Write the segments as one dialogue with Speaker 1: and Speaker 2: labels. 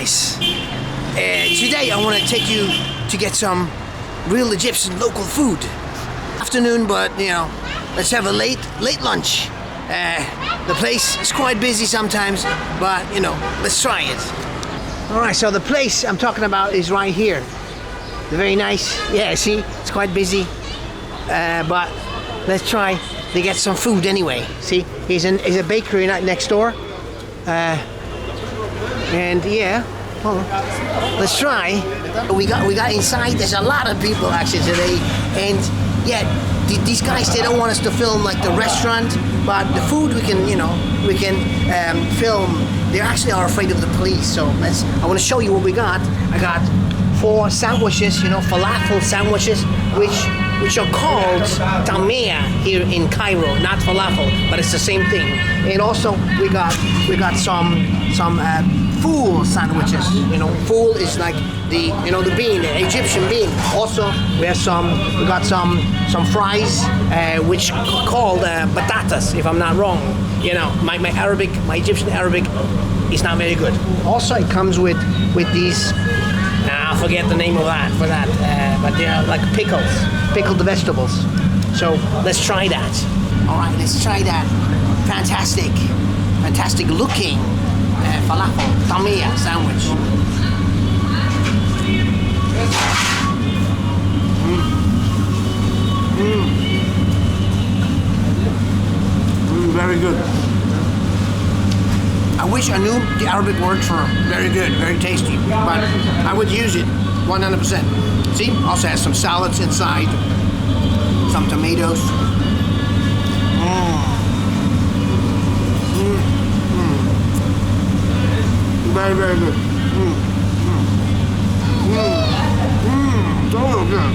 Speaker 1: guys, today I want to take you to get some real Egyptian local food. Afternoon, but you know, let's have a late lunch. The place is quite busy sometimes, but you know, let's try it. All right, so the place I'm talking about is right here. Very nice. Yeah, see, it's quite busy, but let's try to get some food anyway. See, here's a bakery next door, and yeah, well, let's try. We got inside. There's a lot of people actually today, and yeah, these guys, they don't want us to film like the restaurant, but the food we can film. They actually are afraid of the police, so I want to show you what we got. I got 4 sandwiches, you know, falafel sandwiches, which are called tamia here in Cairo, not falafel, but it's the same thing. And also we got some fuul sandwiches. You know, fuul is like the bean, the Egyptian bean. Also we got some fries, which called batatas, if I'm not wrong. You know, my Egyptian Arabic is not very good. Also it comes with these. I forget the name of that but they are like pickled vegetables. So let's try that. All right, let's try that. Fantastic looking falafel tamia sandwich. Very good. I wish I knew the Arabic word for very good, very tasty, but I would use it 100%. See, also has some salads inside, some tomatoes. Very, very good. So good.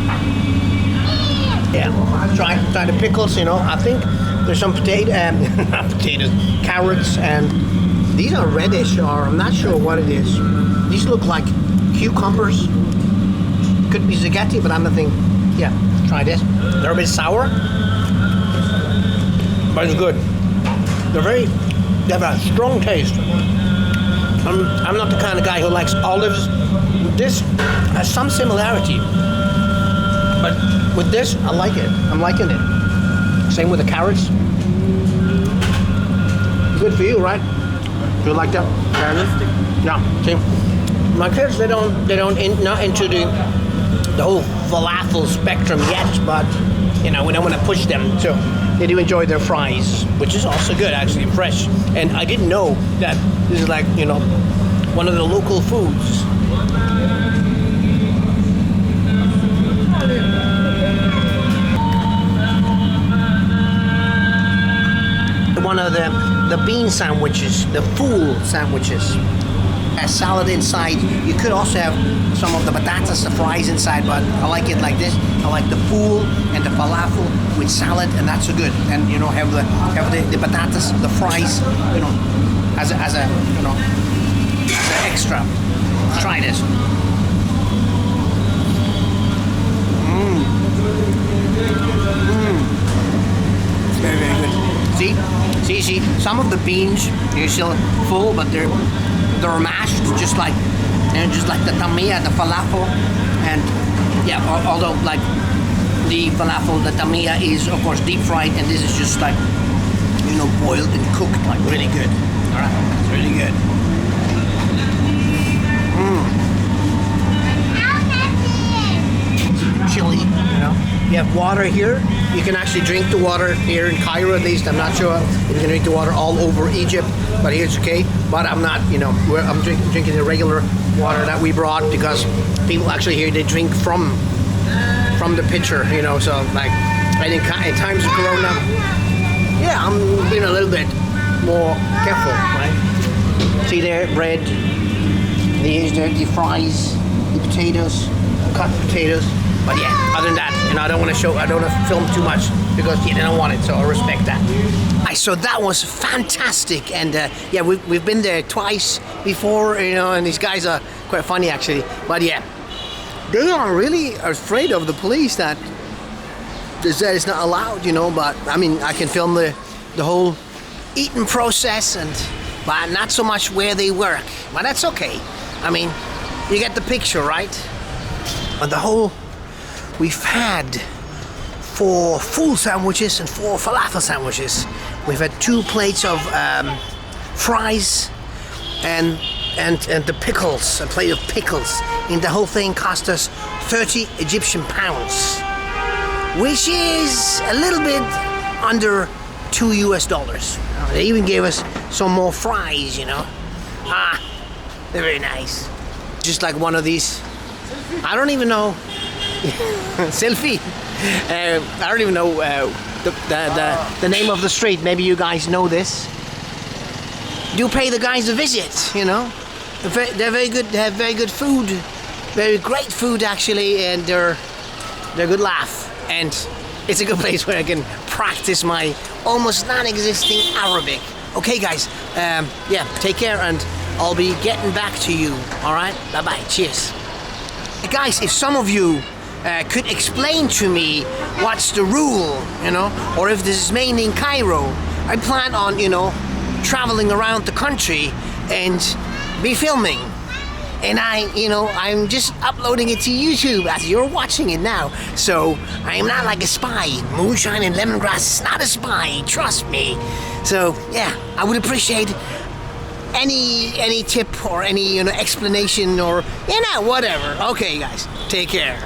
Speaker 1: Yeah, try the pickles, you know. I think there's some not potatoes, carrots, and these are reddish, or I'm not sure what it is. These look like cucumbers. Could be spaghetti, but I'm not thinking. Yeah, try this. They're a bit sour, but it's good. They have a strong taste. I'm not the kind of guy who likes olives. This has some similarity, but with this, I like it. I'm liking it. Same with the carrots. Good for you, right? Do you like that? Yeah. See, my kids, they're not into the whole falafel spectrum yet, but you know, we don't want to push them. So they do enjoy their fries, which is also good, actually, fresh. And I didn't know that this is like, you know, one of the local foods. One of the bean sandwiches, the fuul sandwiches, has salad inside. You could also have some of the batatas, the fries inside, but I like it like this. I like the fuul and the falafel with salad, and that's so good. And you know, have the batatas, the fries, you know, as a you know, as an extra. Try this. It's very, very good. See, some of the beans are still full, but they're mashed, just like the tamia, the falafel, and yeah. Although like the falafel, the tamia is of course deep fried, and this is just like, you know, boiled and cooked, like really good. All right, it's really good. Chili, you know. You have water here. You can actually drink the water here in Cairo, at least. I'm not sure if you can drink the water all over Egypt, but here it's okay. But I'm not, you know, I'm drinking the regular water that we brought, because people actually here, they drink from the pitcher, you know. So like, I think in times of Corona, yeah, I'm being a little bit more careful, right? See there, bread. There's the fries, the potatoes, cut potatoes. But yeah, other than that, you know, I don't want to film too much, because they don't want it, so I respect that. So that was fantastic, and yeah, we've been there twice before, you know, and these guys are quite funny actually. But yeah, they are really afraid of the police, that they said it's not allowed, you know. But I mean, I can film the whole eating process, but not so much where they work. But that's okay. I mean, you get the picture, right? On the whole, we've had 4 full sandwiches and 4 falafel sandwiches. We've had 2 plates of fries and the pickles, a plate of pickles. And the whole thing cost us 30 Egyptian pounds, which is a little bit under $2 US. They even gave us some more fries, you know. They're very nice. Just like one of these. I don't even know. Selfie. I don't even know the name of the street. Maybe you guys know this. Do pay the guys a visit, you know. They're very good. They have very good food, very great food actually, and they're a good laugh. And it's a good place where I can practice my almost non-existing Arabic. Okay, guys. Yeah. Take care, and I'll be getting back to you. All right. Bye bye. Cheers. Guys, if some of you could explain to me what's the rule, you know, or if this is mainly in Cairo, I plan on, you know, traveling around the country and be filming. And I'm just uploading it to YouTube as you're watching it now. So I am not like a spy. Moonshine and Lemongrass is not a spy, trust me. So yeah, I would appreciate any tip or any, you know, explanation or, you know, whatever. Okay guys, take care.